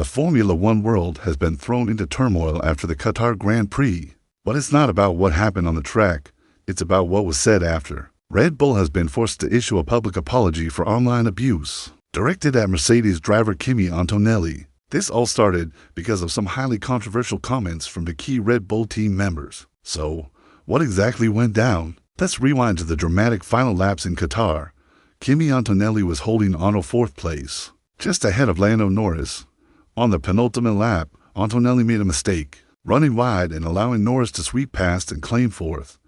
The Formula One world has been thrown into turmoil after the Qatar Grand Prix. But it's not about what happened on the track, it's about what was said after. Red Bull has been forced to issue a public apology for online abuse, directed at Mercedes driver Kimi Antonelli. This all started because of some highly controversial comments from the key Red Bull team members. So, what exactly went down? Let's rewind to the dramatic final laps in Qatar. Kimi Antonelli was holding on to fourth place, just ahead of Lando Norris. On the penultimate lap, Antonelli made a mistake, running wide and allowing Norris to sweep past and claim fourth.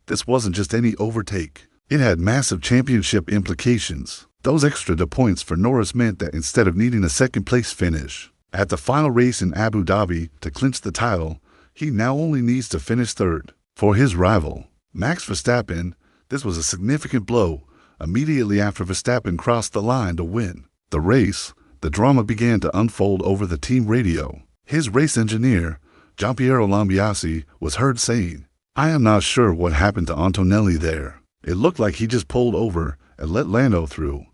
This wasn't just any overtake. It had massive championship implications. Those extra points for Norris meant that instead of needing a second-place finish at the final race in Abu Dhabi to clinch the title, he now only needs to finish third. For his rival, Max Verstappen, this was a significant blow. Immediately after Verstappen crossed the line to win the race, the drama began to unfold over the team radio. His race engineer, Giampiero Lambiase, was heard saying, "I am not sure what happened to Antonelli there. It looked like he just pulled over and let Lando through."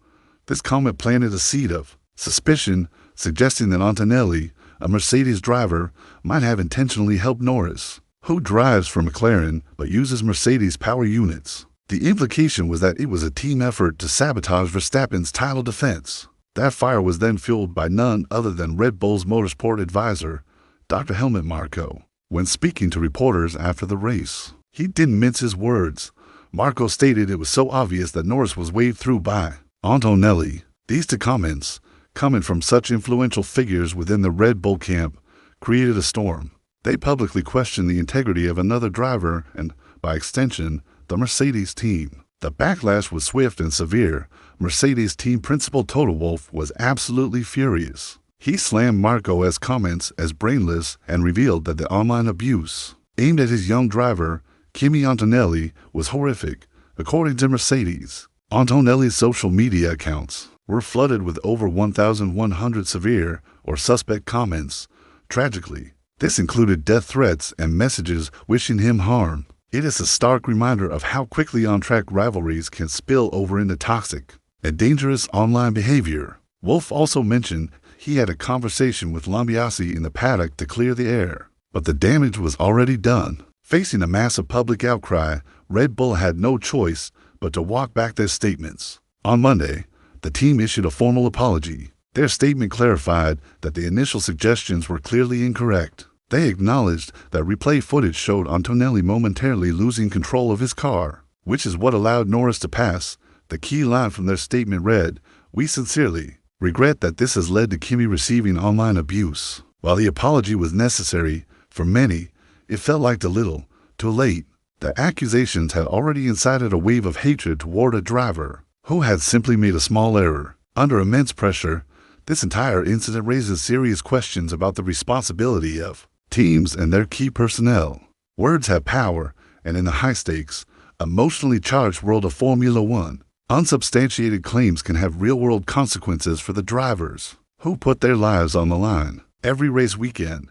This comment planted a seed of suspicion, suggesting that Antonelli, a Mercedes driver, might have intentionally helped Norris, who drives for McLaren but uses Mercedes power units. The implication was that it was a team effort to sabotage Verstappen's title defense. That fire was then fueled by none other than Red Bull's motorsport advisor, Dr. Helmut Marko. When speaking to reporters after the race, he didn't mince his words. Marko stated it was so obvious that Norris was waved through by Antonelli. These two comments, coming from such influential figures within the Red Bull camp, created a storm. They publicly questioned the integrity of another driver and, by extension, the Mercedes team. The backlash was swift and severe. Mercedes team principal Toto Wolff was absolutely furious. He slammed Marko's comments as brainless and revealed that the online abuse aimed at his young driver, Kimi Antonelli, was horrific. According to Mercedes, Antonelli's social media accounts were flooded with over 1,100 severe or suspect comments. Tragically, this included death threats and messages wishing him harm. It is a stark reminder of how quickly on-track rivalries can spill over into toxic and dangerous online behavior. Wolff also mentioned he had a conversation with Lambiase in the paddock to clear the air, but the damage was already done. Facing a massive public outcry, Red Bull had no choice but to walk back their statements. On Monday, the team issued a formal apology. Their statement clarified that the initial suggestions were clearly incorrect. They acknowledged that replay footage showed Antonelli momentarily losing control of his car, which is what allowed Norris to pass. The key line from their statement read, "We sincerely regret that this has led to Kimi receiving online abuse." While the apology was necessary, for many, it felt like too little, too late. The accusations had already incited a wave of hatred toward a driver who had simply made a small error. Under immense pressure, this entire incident raises serious questions about the responsibility of teams and their key personnel. Words have power, and in the high-stakes, emotionally charged world of Formula One, unsubstantiated claims can have real-world consequences for the drivers who put their lives on the line. Every race weekend,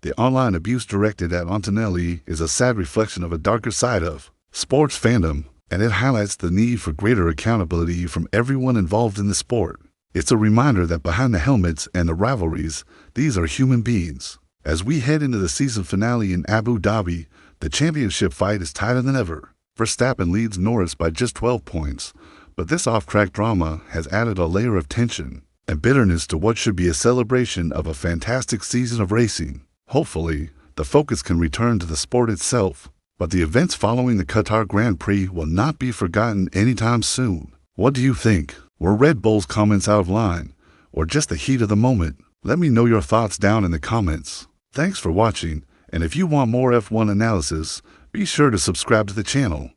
the online abuse directed at Antonelli is a sad reflection of a darker side of sports fandom, and it highlights the need for greater accountability from everyone involved in the sport. It's a reminder that behind the helmets and the rivalries, these are human beings. As we head into the season finale in Abu Dhabi, the championship fight is tighter than ever. Verstappen leads Norris by just 12 points, but this off-track drama has added a layer of tension and bitterness to what should be a celebration of a fantastic season of racing. Hopefully, the focus can return to the sport itself, but the events following the Qatar Grand Prix will not be forgotten anytime soon. What do you think? Were Red Bull's comments out of line, or just the heat of the moment? Let me know your thoughts down in the comments. Thanks for watching, and if you want more F1 analysis, be sure to subscribe to the channel.